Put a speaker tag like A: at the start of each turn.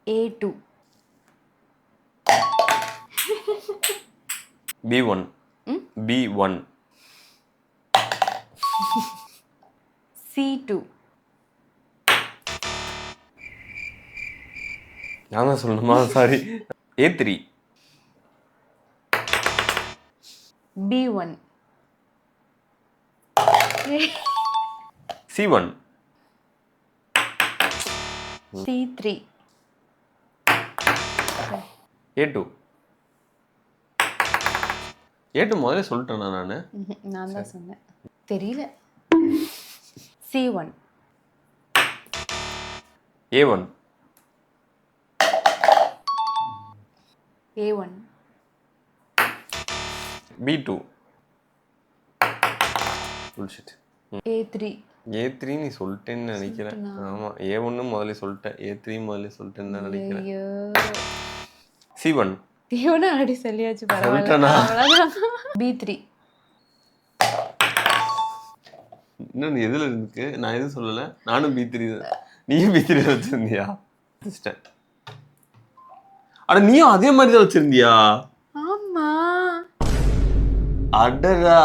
A: A2.
B: B1. B1.
A: C2.
B: நான் தான் சொல்லணுமா? Sorry. A3.
A: B1.
B: C1.
A: C3.
B: A2. A2 முதல்ல சொல்லிட்டேனா நானு?
A: நான் தான் சொன்னேன். தெரியல. C1.
B: A1.
A: A1.
B: B2. bullshit.
A: A3.
B: A3 நீ சொல்லிட்டேன்னு நினைக்கிறேன். ஆமா, A1 முதல்ல சொல்லிட்டேன், A3 முதல்ல சொல்லிட்டேன்னு தான் நினைக்கிறேன்.
A: ஐயோ.
B: C1.
A: C1 ஆல்ரெடி சொல்லியாச்சு, பரவாயில்ல.
B: சொல்லிட்டேனா?
A: அவ்வளவுதான். B3.
B: இன்னும் எதுல இருக்கு? நான் எதுவும் சொல்லல. நானும் B3 தான். நீயும் B3 வச்சிருந்தியா? வச்சிட்டேன். அட நீயும் அதே மாதிரி தான் வச்சிருந்தியா?
A: ஆமா.
B: அடடா.